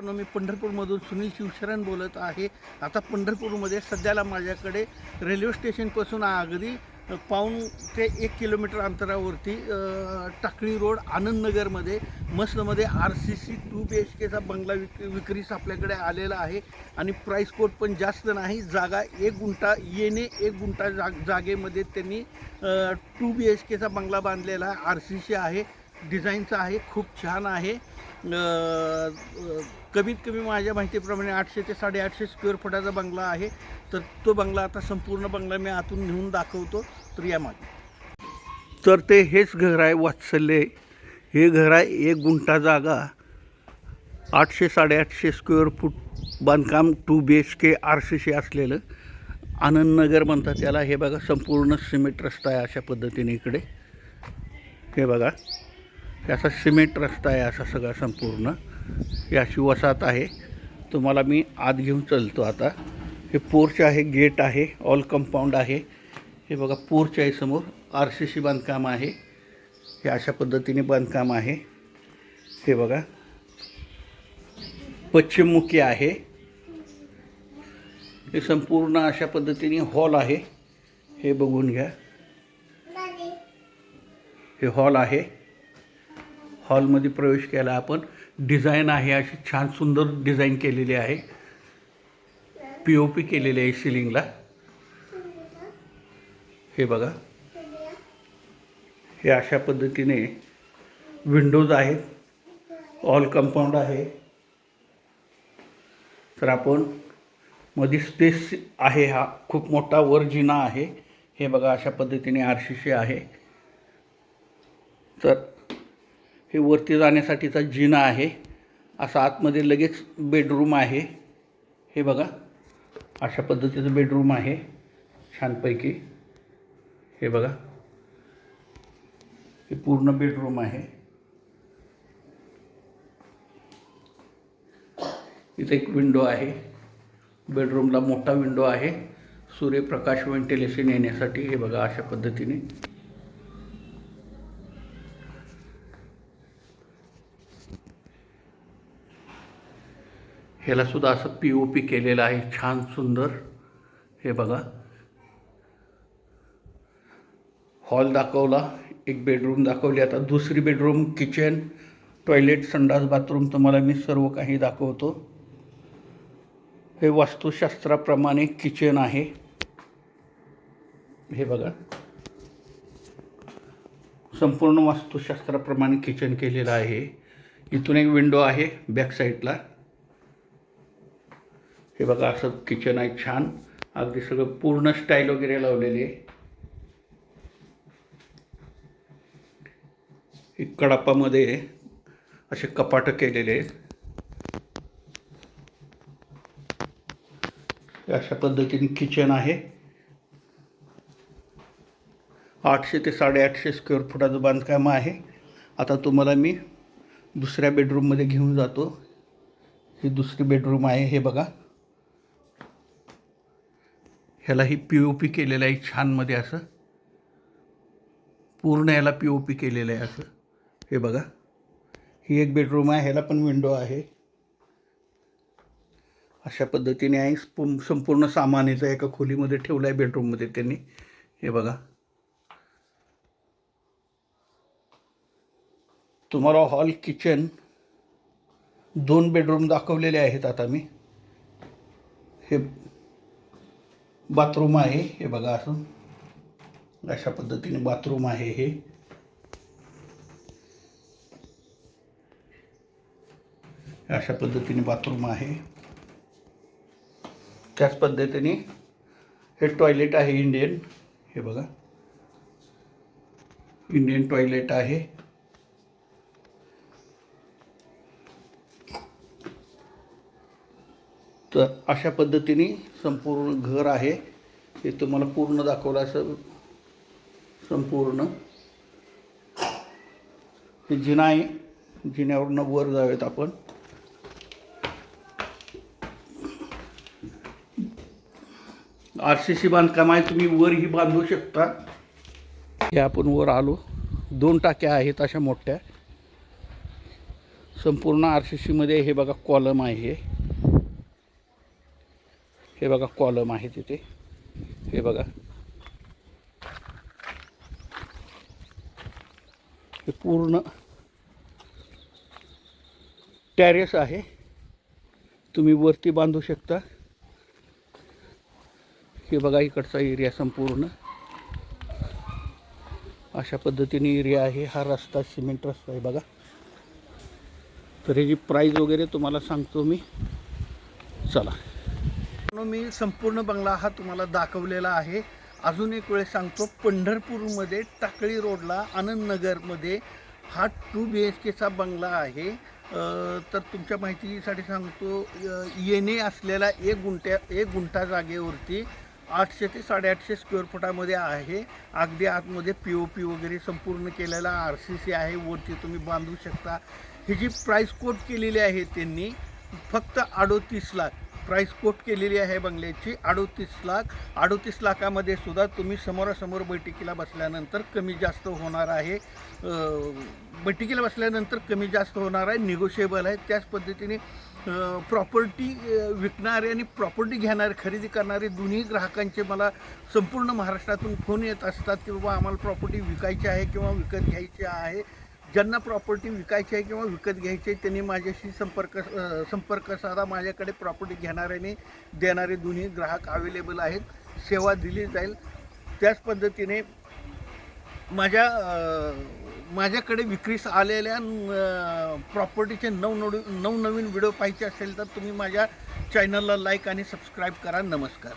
मी पंढरपूरमधून सुनील शिवशरण बोलत आहे. आता पंढरपूरमध्ये सध्याला माझ्याकडे रेल्वे स्टेशनपासून अगदी पाऊण ते 1 किलोमीटर अंतरावरती टाकळी रोड आनंदनगरमध्ये मस्तमध्ये RCC 2 BHKचा बंगला विक्रीस आपल्याकडे आलेला आहे. आणि प्राईस कोड पण जास्त नाही. जागा 1 गुंठा येणे 1 गुंठा जागेमध्ये त्यांनी 2 BHKचा बंगला बांधलेला आहे. RCC आहे, डिझाईनचा आहे, खूप छान आहे. कमीत कमी माझ्या माहितीप्रमाणे 800 ते 850 स्क्वेअर फुटाचा बंगला आहे. तर तो बंगला आता संपूर्ण बंगला मी आतून नेऊन दाखवतो. तर या मागे तर ते हेच घर आहे वात्सल्य. हे घर आहे 1 गुंठा जागा, 800 850 स्क्वेअर फूट बांधकाम, 2 BHK RCC असलेलं. आनंदनगर म्हणतात त्याला. हे बघा संपूर्ण सिमेंट रस्ता आहे अशा पद्धतीने इकडे. हे बघा याचा सिमेंट रस्ता आहे असा सगळा संपूर्ण. ही अशी वसाहत आहे. तुम्हाला मी आत घेऊन चलतो आता. हे पोर्च आहे, गेट आहे, ऑल कंपाऊंड आहे. हे बघा पोर्च आहे समोर. RCC बांधकाम आहे. हे अशा पद्धतीने बांधकाम आहे. हे बघा पश्चिममुखी आहे. हे संपूर्ण अशा पद्धतीने हॉल आहे. हे बघून घ्या. हे हॉल आहे. हॉलमध्ये प्रवेश केला आपण. डिझाईन आहे अशी छान सुंदर डिझाईन केलेली आहे. POP केलेली आहे सिलिंगला. हे बघा हे अशा पद्धतीने विंडोज आहेत. ऑल कंपाऊंड आहे. तर आपण मध्ये स्पेस आहे. हा खूप मोठा वर जिना आहे. हे बघा अशा पद्धतीने RCC आहे. तर हे वरती जाण्यासाठीचा जिना आहे. असा आतमध्ये लगेच बेडरूम आहे. हे बघा अशा पद्धतीचं बेडरूम आहे छानपैकी. हे बघा हे पूर्ण बेडरूम आहे. इथे एक विंडो आहे. बेडरूमला मोठा विंडो आहे सूर्यप्रकाश व्हेंटिलेशन येण्यासाठी. हे बघा अशा पद्धतीने. ह्याला सुद्धा असं POP केलेलं आहे छान सुंदर. हे बघा हॉल दाखवला, एक बेडरूम दाखवली. आता दुसरी बेडरूम, किचन, टॉयलेट, संडास, बाथरूम तुम्हाला मी सर्व काही दाखवतो. हे वास्तुशास्त्राप्रमाणे किचन आहे. हे बघा संपूर्ण वास्तुशास्त्राप्रमाणे किचन केलेलं आहे. इथून एक विंडो आहे बॅक साईडला. हे बघा असं किचन आहे छान. अगदी सगळं पूर्ण स्टाईल वगैरे लावलेली आहे. कडापामध्ये असे कपाटं केलेले आहेत. अशा पद्धतीने किचन आहे. 800 ते 850 स्क्वेअर फुटाचं बांधकाम आहे. आता तुम्हाला मी दुसऱ्या बेडरूममध्ये घेऊन जातो. ही दुसरी बेडरूम आहे. हे बघा ह्यालाही POP केलेलं आहे छानमध्ये असं. पूर्ण याला POP केलेलं आहे असं. हे बघा ही एक बेडरूम आहे. ह्याला पण विंडो आहे. अशा पद्धतीने आहे. संपूर्ण सामान इथं एका खोलीमध्ये ठेवलं आहे बेडरूममध्ये त्यांनी. हे बघा तुम्हाला हॉल, किचन, 2 बेडरूम दाखवलेले आहेत आता मी. हे बाथरूम आहे. हे बघा असं अशा पद्धतीने बाथरूम आहे. हे अशा पद्धतीने बाथरूम आहे. त्याच पद्धतीने हे टॉयलेट आहे इंडियन. हे बघा इंडियन टॉयलेट आहे. तर अशा पद्धतीने संपूर्ण घर आहे. हे तुम्हाला पूर्ण दाखवलं असं संपूर्ण. हे जिना आहे. जिन्यावरनं वर जाऊयात आपण. RCC बांधकाम आहे. तुम्ही वरही बांधू शकता. हे आपण वर आलो. 2 टाक्या आहेत अशा मोठ्या. संपूर्ण RCCमध्ये हे बघा कॉलम आहे, हे बघा कॉलम आहे तिथे, हे बघा हे पूर्ण टॅरेस आहे, तुम्ही वरती बांधू शकता। हे बघा इकडचा एरिया संपूर्ण अशा पद्धतीने एरिया आहे। हा रस्ता सिमेंट रस्ता आहे बघा। तर ह्याची प्राईज वगैरे तुम्हाला सांगतो मी, चला। मी संपूर्ण बंगला हा तुम्हाला दाखवलेला आहे। अजून एक वेळ सांगतो, पंढरपूरमध्ये टाकळी रोडला आनंदनगरमध्ये हा 2 BHKचा बंगला आहे। तर तुमच्या माहितीसाठी सांगतो, येणे असलेला 1 गुंठा जागेवरती 800 ते 850 स्क्वेअर फुटामध्ये आहे। अगदी आतमध्ये POP वगैरे संपूर्ण केलेला RCC आहे, वरती तुम्ही बांधू शकता। ही जी प्राईस कोट केलेली आहे त्यांनी फक्त 38 लाख प्राईस कोट केलेली आहे बंगल्याची, 38 लाख। 38 लाखामध्ये सुद्धा तुम्ही समोरासमोर बैठकीला बसल्यानंतर कमी जास्त होणार आहे, बैठकीला बसल्यानंतर कमी जास्त होणार आहे, निगोशिएबल आहे। त्याच पद्धतीने प्रॉपर्टी विकणारे आणि प्रॉपर्टी घेणारे खरेदी करणारे दोन्ही ग्राहकांचे मला संपूर्ण महाराष्ट्रातून फोन येत असतात की बाबा आम्हाला प्रॉपर्टी विकायची आहे किंवा विकत घ्यायची आहे। ज्यांना प्रॉपर्टी विकायची आहे किंवा विकत घ्यायची आहे त्यांनी माझ्याशी संपर्क साधा। माझ्याकडे प्रॉपर्टी घेणारे आणि देणारे दोन्ही ग्राहक अवेलेबल आहेत, सेवा दिली जाईल। त्याच पद्धतीने माझ्याकडे विक्रीस आलेल्या प्रॉपर्टीचे नवनवीन व्हिडिओ पाहायचे असेल तर तुम्ही माझ्या चॅनलला लाईक आणि सबस्क्राईब करा। नमस्कार।